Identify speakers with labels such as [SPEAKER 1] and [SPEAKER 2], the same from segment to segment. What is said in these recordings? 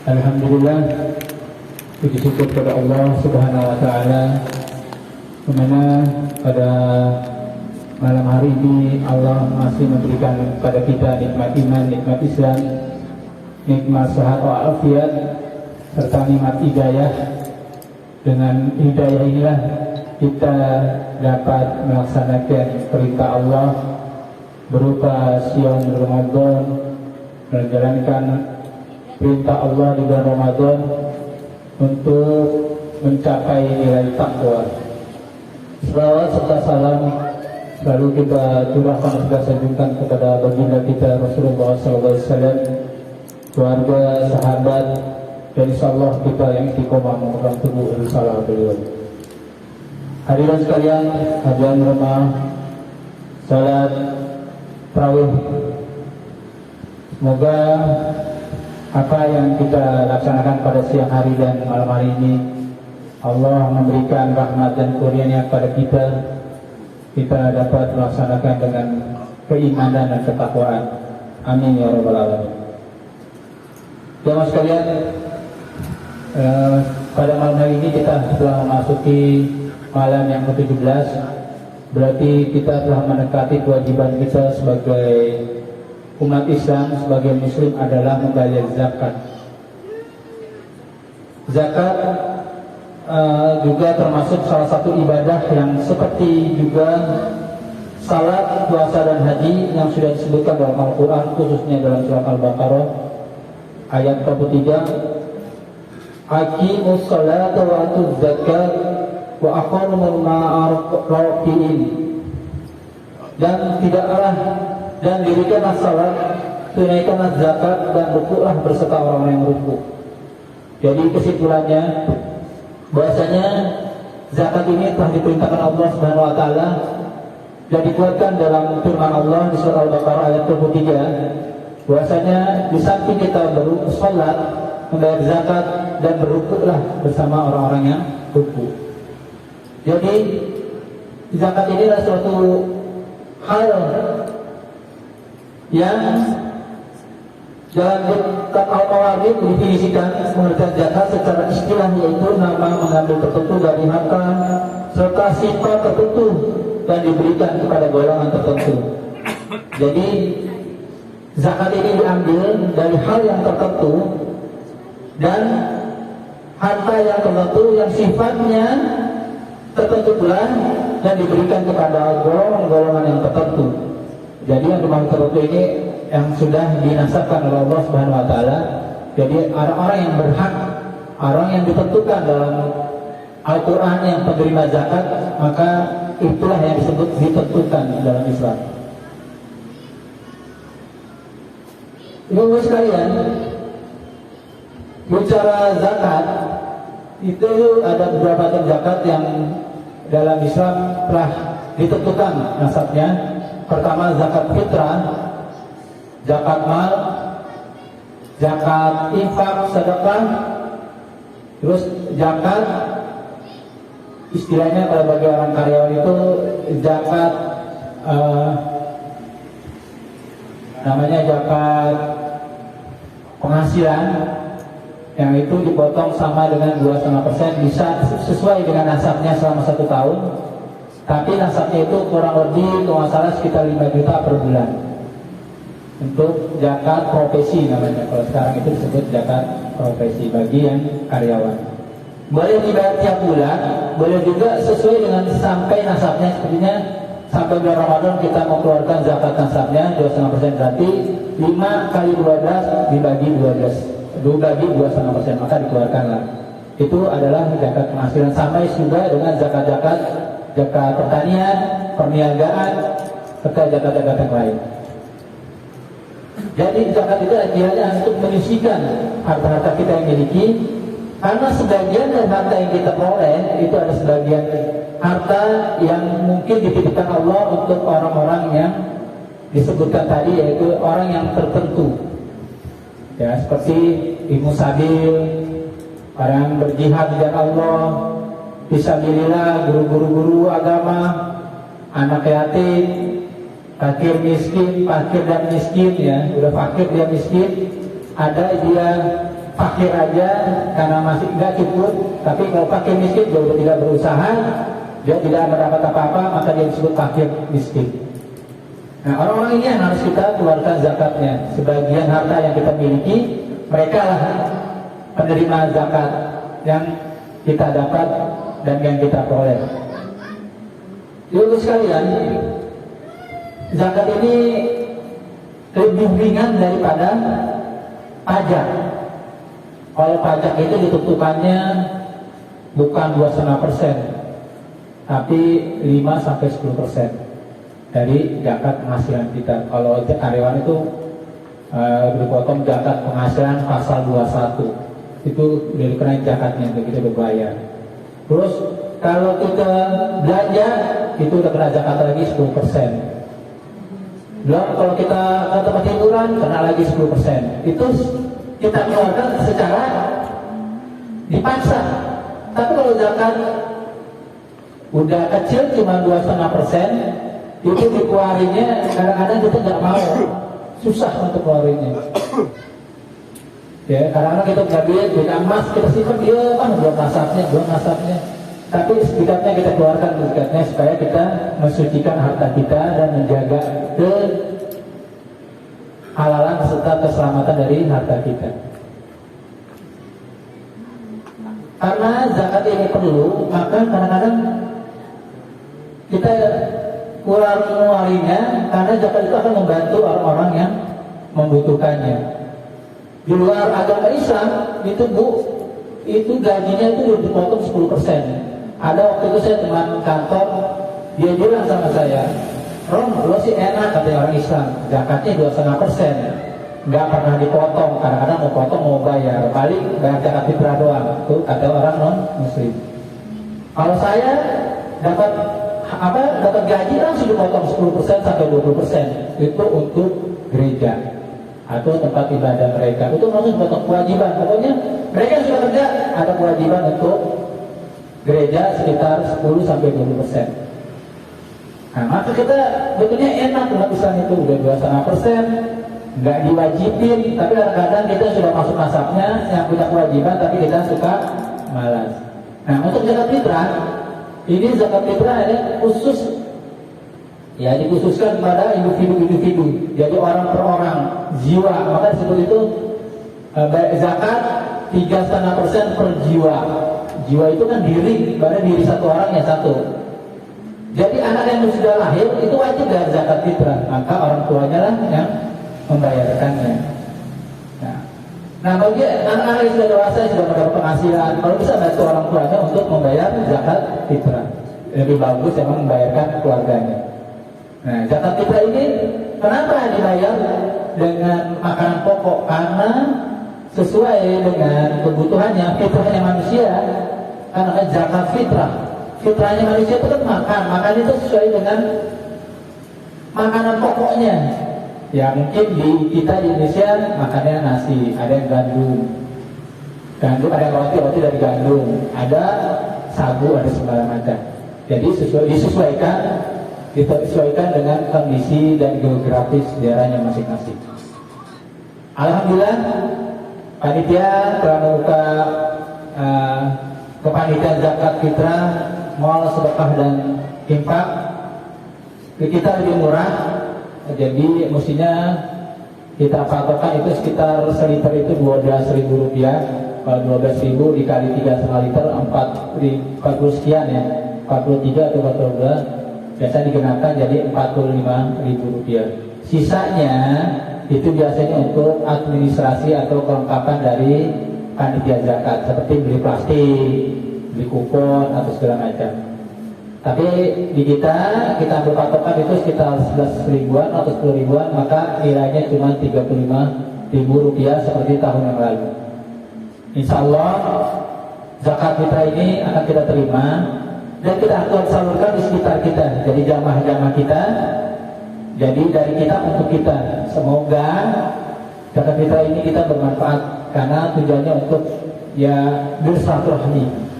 [SPEAKER 1] Alhamdulillah, puji syukur kepada Allah Subhanahu wa taala, di mana pada malam hari ini Allah masih memberikan kepada kita nikmat iman, nikmat Islam, nikmat sehat walafiat, serta nikmat hidayah. Dengan hidayah inilah kita dapat melaksanakan perintah Allah berupa siang Ramadan, menjalankan perintah Allah di bulan Ramadan untuk mencapai nilai takwa. Salawat serta salam selalu kita curahkan dan kita sanjungkan kepada baginda kita Rasulullah SAW, keluarga, sahabat, dan insyaallah kita yang istiqomah memegang teguh risalah beliau. Hadirin sekalian, hadirin rumah salat tarawih, semoga apa yang kita laksanakan pada siang hari dan malam hari ini Allah memberikan rahmat dan kurnia kepada kita dapat melaksanakan dengan keimanan dan ketakwaan. Amin ya rabbal alamin. Jemaah sekalian, pada malam hari ini kita telah memasuki malam yang ke-17. Berarti kita telah mendekati kewajiban kita sebagai umat Islam, sebagai muslim adalah membayar zakat. Zakat juga termasuk salah satu ibadah yang seperti juga salat, puasa dan haji yang sudah disebutkan dalam Al-Quran, khususnya dalam surat Al-Baqarah ayat 43. Aqimus salata wa atuz zakat wa aqamul ma'arqin. Dan tidaklah dan dirikanlah salat, tunaikanlah zakat, dan rukuklah berserta orang-orang yang rukuk. Jadi kesimpulannya bahwasanya zakat ini telah diperintahkan Allah Subhanahu wa taala dan dikuatkan dalam firman Allah di surah Al-Baqarah ayat 23, bahwasanya di samping kita bersalat, membayar zakat, dan berrukuklah bersama orang-orang yang rukuk. Jadi zakat ini adalah suatu hal yang dalam kitab Al-Mawardi didefinisikan pengertian zakat secara istilah, yaitu nama mengambil tertentu dari harta serta sifat tertentu dan diberikan kepada golongan tertentu. Jadi zakat ini diambil dari hal yang tertentu dan harta yang tertentu yang sifatnya tertentu pula dan diberikan kepada golongan yang tertentu. Jadi yang dimana tertentu ini yang sudah dinasabkan oleh Allah Subhanahu wa taala. Jadi orang-orang yang berhak, orang yang ditentukan dalam Al-Qur'an yang penerima zakat, maka itulah yang disebut ditentukan dalam Islam. Ibu sekalian, bicara zakat itu ada beberapa macam zakat yang dalam Islam telah ditentukan nasabnya. Pertama zakat fitrah, zakat mal, zakat infak sedekah, terus zakat istilahnya kalau bagi orang karyawan itu zakat namanya zakat penghasilan, yang itu dipotong sama dengan 2,5%, bisa sesuai dengan nasabnya selama 1 tahun. Tapi nasabnya itu kurang lebih kalau nggak salah sekitar 5 juta per bulan. Untuk zakat profesi namanya, kalau sekarang itu disebut zakat profesi bagi yang karyawan. Boleh dibayar tiap bulan, boleh juga sesuai dengan sampai nasabnya. Sepertinya sampai bulan Ramadan kita mau keluarkan zakat nasabnya 2,5%, berarti 5 kali 12 dibagi 2,5%, maka dikeluarkanlah. Itu adalah zakat penghasilan. Sampai juga dengan zakat pertanian, perniagaan, serta zakat-zakat yang lain. Jadi zakat itu akhirnya untuk menyisihkan harta-harta kita yang miliki, karena sebagian dari harta yang kita peroleh itu ada sebagian harta yang mungkin dititipkan Allah untuk orang-orang yang disebutkan tadi, yaitu orang yang tertentu. Ya, seperti ilmu sabil, orang berjihad di jalan Allah, fisabilillah, guru-guru agama, anak yatim, fakir miskin, fakir dan miskin ya, udah fakir dia miskin, ada dia fakir aja karena masih nggak cukup, tapi kalau fakir miskin dia udah tidak berusaha, dia tidak mendapat apa-apa, maka dia disebut fakir miskin. Nah, orang-orang ini yang harus kita keluarkan zakatnya. Sebagian harta yang kita miliki, mereka lah penerima zakat yang kita dapat dan yang kita peroleh. Ibu sekalian, zakat ini lebih ringan daripada pajak. Kalau pajak itu ditentukannya bukan 2,5%, tapi 5-10% dari zakat penghasilan kita. Kalau karyawan itu dipotong zakat penghasilan pasal 21, itu udah dikenain zakatnya, kita berbayar. Terus kalau kita belanja itu udah kena zakat lagi 10%. Belum kalau kita ke tempat hiburan kena lagi 10%. Itu kita keluarkan secara dipaksa. Tapi kalau zakat udah kecil cuma 2,5%, itu dikeluarinnya kadang-kadang kita nggak mau, susah untuk keluarinnya. Ya, kadang-kadang kita nggak duit emas kita simpan, dia kan belum nasabnya. Tapi setidaknya kita keluarkan zakatnya supaya kita mensucikan harta kita dan menjaga kehalalan serta keselamatan dari harta kita. Karena zakat ini perlu, maka kadang-kadang kita keluarinya, karena zakat itu akan membantu orang-orang yang membutuhkannya. Di luar agama Islam itu gajinya itu dipotong 10%. Ada waktu itu saya teman kantor, dia bilang sama saya, Rom, lo sih enak kata orang Islam, zakatnya 2,5%, nggak pernah dipotong, kadang-kadang mau potong mau bayar, paling bayar zakat fitrah doang, tuh kata orang non Muslim. Kalau saya dapat gaji langsung dipotong 10% sampai 20%, itu untuk gereja atau tempat ibadah mereka, itu langsung dipotong kewajiban. Pokoknya mereka yang sudah kerja ada kewajiban untuk gereja sekitar 10-20%. Nah, maka kita betulnya enak umat Islam itu udah 2,5%, nggak diwajibin, tapi kadang-kadang kita sudah masuk nasabnya yang punya kewajiban, tapi kita suka malas. Nah, untuk zakat fitrah, ini zakat fitrah ini khusus, ya dikhususkan kepada individu-individu, jadi orang per orang, jiwa. Maka disebut itu zakat 3,5% per jiwa. Jiwa itu kan diri, pada diri satu orang yang satu. Jadi anak yang sudah lahir itu wajib bayar zakat fitrah, maka orang tuanya lah yang membayarkannya. Nah bagi anak-anak yang sudah dewasa yang sudah mendapat penghasilan, kalau bisa bantu orang tuanya untuk membayar zakat fitrah, lebih bagus yang membayarkan keluarganya. Nah, zakat fitrah ini kenapa dibayar dengan makanan pokok? Karena sesuai dengan kebutuhannya, fitrahnya manusia. Karena zakat fitrah, fitrahnya manusia itu kan makan itu sesuai dengan makanan pokoknya. Ya mungkin di kita di Indonesia makannya nasi, ada yang gandum, ada roti dari gandum, ada sagu, ada segala macam. Jadi disesuaikan dengan kondisi dan geografis daerahnya masing-masing. Alhamdulillah, panitia telah membuka kepanitiaan zakat fitrah, mal sedekah dan infak. Kita lebih murah, jadi mestinya kita patokan itu sekitar seliter itu Rp12.000. Kalau 12.000 dikali 3,5 liter 40 sekian ya, 43 atau 42 biasa dikenakan jadi Rp45.000. Sisanya itu biasanya untuk administrasi atau kelengkapan dari panitia zakat, seperti beli plastik, beli kupon atau segala macam. Tapi di kita ambil patokan itu sekitar 11 ribuan atau 10 ribuan, maka nilainya cuma Rp35.000 seperti tahun yang lalu. Insya Allah zakat fitrah ini akan kita terima dan kita akan salurkan di sekitar kita, jadi jamaah-jamaah kita, jadi dari kita untuk kita. Semoga zakat fitrah ini kita bermanfaat, karena tujuannya untuk ya bersilaturahmi.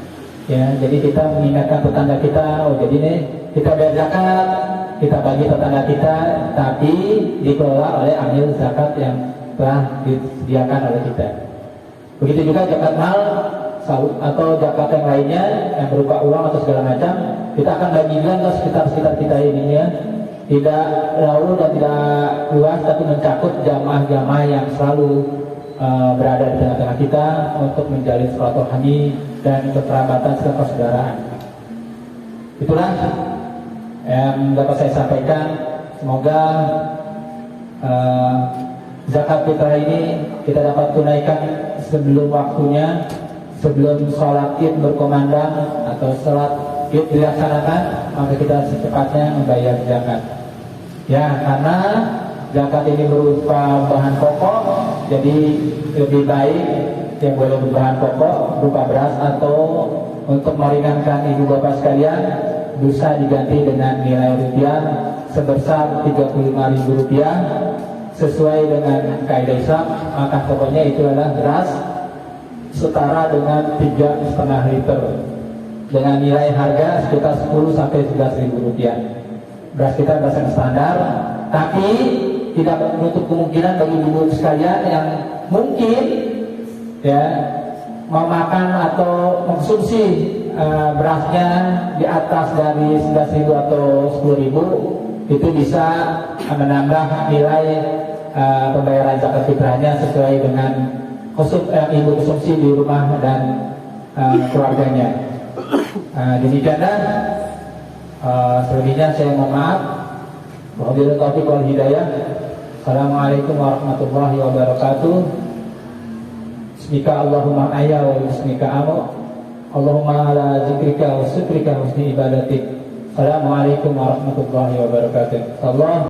[SPEAKER 1] Ya, jadi kita mengingatkan tetangga kita, oh jadi nih kita bayar zakat, kita bagi tetangga kita, tapi dikelola oleh amil zakat yang telah disediakan oleh kita. Begitu juga zakat mal atau zakat yang lainnya yang berupa uang atau segala macam, kita akan bagikan ke sekitar kita ini ya. Tidak jauh dan tidak luas, tapi mencakup jamaah-jamaah yang selalu berada di tengah-tengah kita untuk menjalin silaturahmi dan kekerabatan serta persaudaraan. Itulah yang dapat saya sampaikan. Semoga zakat fitrah ini kita dapat tunaikan sebelum waktunya, sebelum sholat id berkumandang atau sholat id dilaksanakan, maka kita secepatnya membayar zakat. Ya, karena zakat ini berupa bahan pokok, jadi lebih baik yang boleh berbahan pokok berupa beras, atau untuk meringankan ibu bapak sekalian bisa diganti dengan nilai rupiah sebesar Rp35.000 sesuai dengan kaidah Islam. Maka pokoknya itu adalah beras setara dengan 3,5 liter dengan nilai harga sekitar 10 sampai 11.000 rupiah. Beras kita beras yang standar, tapi tidak menutup kemungkinan bagi ibu sekalian yang mungkin ya mau makan atau mengkonsumsi berasnya di atas dari 11.000 atau 10.000, itu bisa menambah nilai pembayaran zakat fitrahnya sesuai dengan ibu konsumsi di rumah dan keluarganya. Demikianlah, selebihnya saya mohon maaf. Wabillahi taufiq wal hidayah. Assalamualaikum warahmatullahi wabarakatuh. Bismika Allahumma ayya wa bismika amu. Allahumma ala zikrika wa syukrika wa husni ibadatik. Assalamualaikum warahmatullahi wabarakatuh. Allah